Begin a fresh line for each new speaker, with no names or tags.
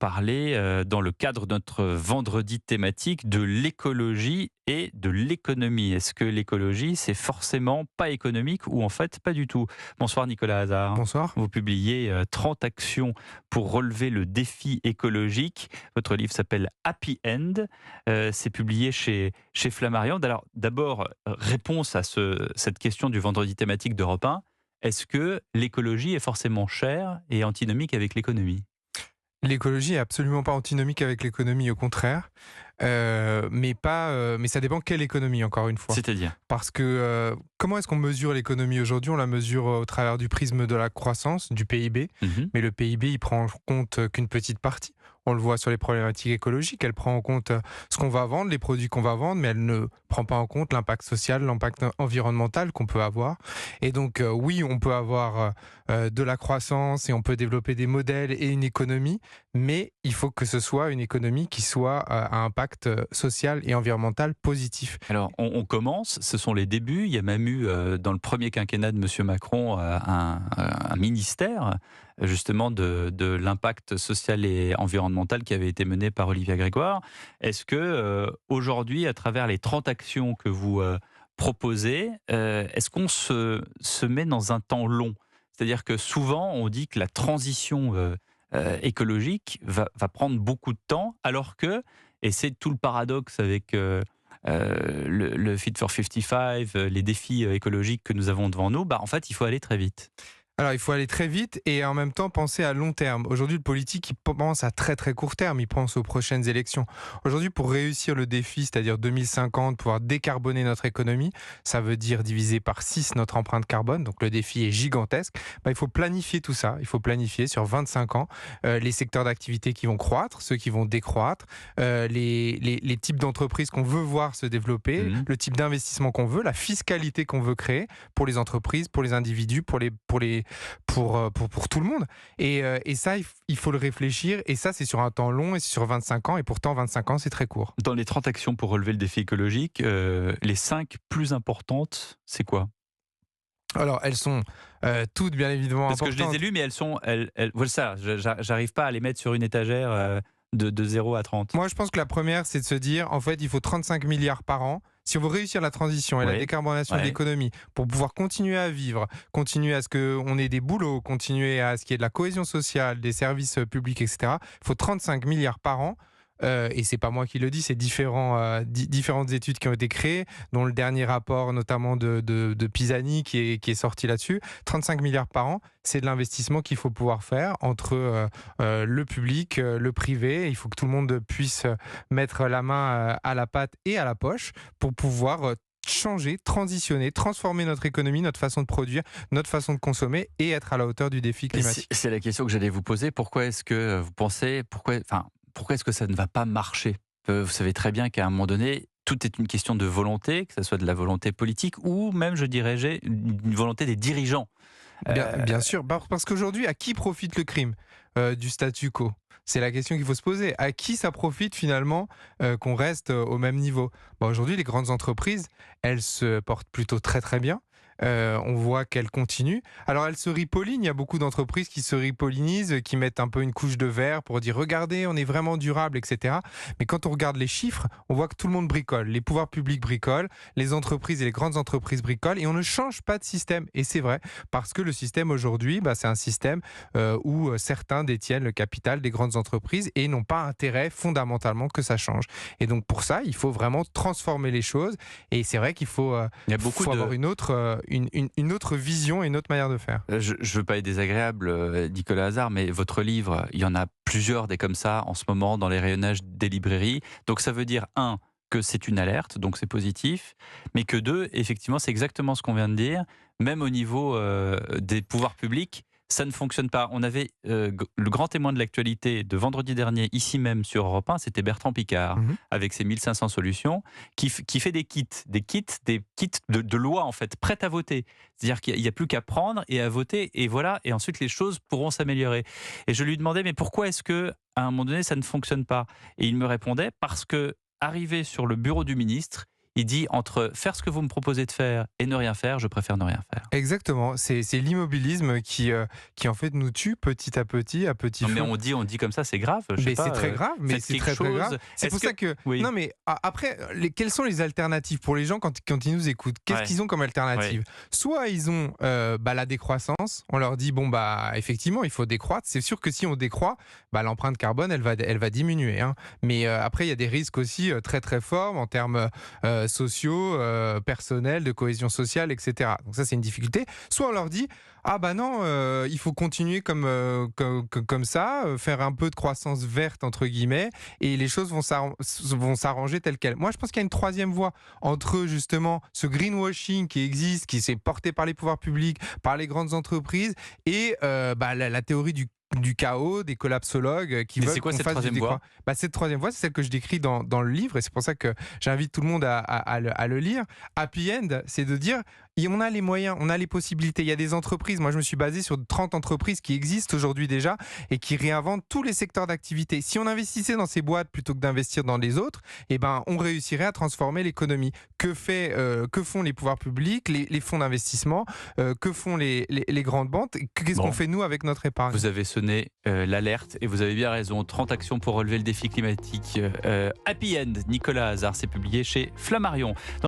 parler, dans le cadre de notre vendredi thématique, de l'écologie et de l'économie. Est-ce que l'écologie, c'est forcément pas économique ou en fait pas du tout? Bonsoir Nicolas Hazard.
Bonsoir.
Vous publiez 30 actions pour relever le défi écologique. Votre livre s'appelle Happy End. C'est publié chez Flammarion. Alors d'abord, réponse à cette question du vendredi thématique d'Europe 1. Est-ce que l'écologie est forcément chère et antinomique avec l'économie?
L'écologie est absolument pas antinomique avec l'économie, au contraire. Mais ça dépend quelle économie, encore une fois.
C'est-à-dire?
Parce que comment est-ce qu'on mesure l'économie aujourd'hui? On la mesure au travers du prisme de la croissance, du PIB.
Mmh.
Mais le PIB, il prend en compte qu'une petite partie. On le voit sur les problématiques écologiques. Elle prend en compte ce qu'on va vendre, les produits qu'on va vendre, mais elle ne prend pas en compte l'impact social, l'impact environnemental qu'on peut avoir. Et donc, oui, on peut avoir de la croissance et on peut développer des modèles et une économie, mais il faut que ce soit une économie qui soit à impact social et environnemental positif.
Alors, on commence, ce sont les débuts. Il y a même eu, dans le premier quinquennat de M. Macron, un ministère, justement, de l'impact social et environnemental qui avait été mené par Olivia Grégoire. Est-ce que, aujourd'hui, à travers les 30 actions que vous proposez, est-ce qu'on se met dans un temps long? C'est-à-dire que souvent, on dit que la transition écologique va prendre beaucoup de temps, alors que, et c'est tout le paradoxe avec le Fit for 55, les défis écologiques que nous avons devant nous, bah, en fait, il faut aller très vite.
Alors, il faut aller très vite et en même temps penser à long terme. Aujourd'hui, le politique, il pense à très très court terme, il pense aux prochaines élections. Aujourd'hui, pour réussir le défi, c'est-à-dire 2050, pouvoir décarboner notre économie, ça veut dire diviser par 6 notre empreinte carbone, donc le défi est gigantesque. Il faut planifier tout ça, il faut planifier sur 25 ans les secteurs d'activité qui vont croître, ceux qui vont décroître, les types d'entreprises qu'on veut voir se développer,
Mhm.
le type d'investissement qu'on veut, la fiscalité qu'on veut créer pour les entreprises, pour les individus, pour tout le monde. Et ça, il faut le réfléchir. Et ça, c'est sur un temps long et c'est sur 25 ans. Et pourtant, 25 ans, c'est très court.
Dans les 30 actions pour relever le défi écologique, les 5 plus importantes, c'est quoi?
Alors, elles sont toutes bien évidemment
Parce que je les ai
importantes.
lues, mais voilà ça, j'arrive pas à les mettre sur une étagère de 0 à 30.
Moi, je pense que la première, c'est de se dire, en fait, il faut 35 milliards par an. Si on veut réussir la transition et la
Oui,
décarbonation de
ouais.
l'économie, pour pouvoir continuer à vivre, continuer à ce qu'on ait des boulots, continuer à ce qu'il y ait de la cohésion sociale, des services publics, etc., il faut 35 milliards par an. Et c'est pas moi qui le dis, c'est différentes études qui ont été créées, dont le dernier rapport notamment de Pisani qui est sorti là-dessus. 35 milliards par an, c'est de l'investissement qu'il faut pouvoir faire entre le public, le privé. Il faut que tout le monde puisse mettre la main à la pâte et à la poche pour pouvoir changer, transitionner, transformer notre économie, notre façon de produire, notre façon de consommer et être à la hauteur du défi
Mais c'est
climatique.
c'est la question que j'allais vous poser. Pourquoi est-ce que vous pensez, pourquoi est-ce que ça ne va pas marcher? Vous savez très bien qu'à un moment donné, tout est une question de volonté, que ce soit de la volonté politique ou même, je dirais, une volonté des dirigeants.
Bien sûr, parce qu'aujourd'hui, à qui profite le crime du statu quo? C'est la question qu'il faut se poser. À qui ça profite finalement qu'on reste au même niveau? Aujourd'hui, les grandes entreprises, elles se portent plutôt très très bien. On voit qu'elles continuent. Alors elles se ripollinent, il y a beaucoup d'entreprises qui se ripollinisent, qui mettent un peu une couche de verre pour dire regardez, on est vraiment durable, etc. Mais quand on regarde les chiffres, on voit que tout le monde bricole. Les pouvoirs publics bricolent, les entreprises et les grandes entreprises bricolent et on ne change pas de système. Et c'est vrai, parce que le système aujourd'hui, c'est un système où certains détiennent le capital des grandes entreprises et n'ont pas intérêt fondamentalement que ça change. Et donc pour ça, il faut vraiment transformer les choses. Et c'est vrai qu'il faut,
Il y a beaucoup
faut avoir
de...
une autre vision et une autre manière de faire.
Je ne veux pas être désagréable, Nicolas Hazard, mais votre livre, il y en a plusieurs des comme ça en ce moment dans les rayonnages des librairies. Donc ça veut dire, un, que c'est une alerte, donc c'est positif, mais que deux, effectivement, c'est exactement ce qu'on vient de dire, même au niveau des pouvoirs publics, ça ne fonctionne pas. On avait le grand témoin de l'actualité de vendredi dernier, ici même sur Europe 1, c'était Bertrand Picard,
Mhm.
avec ses 1500 solutions, qui fait des kits de loi, en fait, prêtes à voter. C'est-à-dire qu'il n'y a plus qu'à prendre et à voter, et voilà, et ensuite les choses pourront s'améliorer. Et je lui demandais, mais pourquoi est-ce que à un moment donné, ça ne fonctionne pas? Et il me répondait, parce que, arrivé sur le bureau du ministre, Il dit entre faire ce que vous me proposez de faire et ne rien faire, je préfère ne rien faire.
Exactement, c'est l'immobilisme qui en fait nous tue petit à petit
Non, mais
feu.
on dit comme ça, c'est grave. Je sais
Mais c'est
pas.
très grave, mais
Faites
c'est
quelque
très, très grave.
chose.
C'est
Est-ce
pour ça que
oui,
non, mais après, quelles sont les alternatives pour les gens quand ils nous écoutent? Qu'est-ce
ouais,
qu'ils ont comme
ouais.
alternative? Soit ils ont, la décroissance, on leur dit: «Bon, bah, effectivement, il faut décroître». C'est sûr que si on décroît, bah, l'empreinte carbone, elle va diminuer, hein. Mais, après, il y a des risques aussi, très, très forts en termes, sociaux, personnels, de cohésion sociale et cetera. Donc ça, c'est une difficulté. Soit on leur dit: «Ah bah non, il faut continuer comme ça, faire un peu de croissance «verte» entre guillemets et les choses vont s'arranger telles quelles». Moi, je pense qu'il y a une troisième voie entre justement ce greenwashing qui existe, qui s'est porté par les pouvoirs publics, par les grandes entreprises et bah, la théorie du chaos, des collapsologues qui
Mais c'est
veulent
quoi
qu'on
cette
fasse du
troisième voie?
décroissement. Bah, cette troisième voie, c'est celle que je décris dans le livre et c'est pour ça que j'invite tout le monde à le lire. Happy End, c'est de dire on a les moyens, on a les possibilités. Il y a des entreprises, moi je me suis basé sur 30 entreprises qui existent aujourd'hui déjà et qui réinventent tous les secteurs d'activité. Si on investissait dans ces boîtes plutôt que d'investir dans les autres, eh ben, on réussirait à transformer l'économie. Que font les pouvoirs publics, les fonds d'investissement, que font les grandes banques, qu'est-ce qu'on
Bon,
fait nous avec notre épargne?
vous avez sonné l'alerte et vous avez bien raison. 30 actions pour relever le défi climatique. Happy End, Nicolas Hazard, c'est publié chez Flammarion.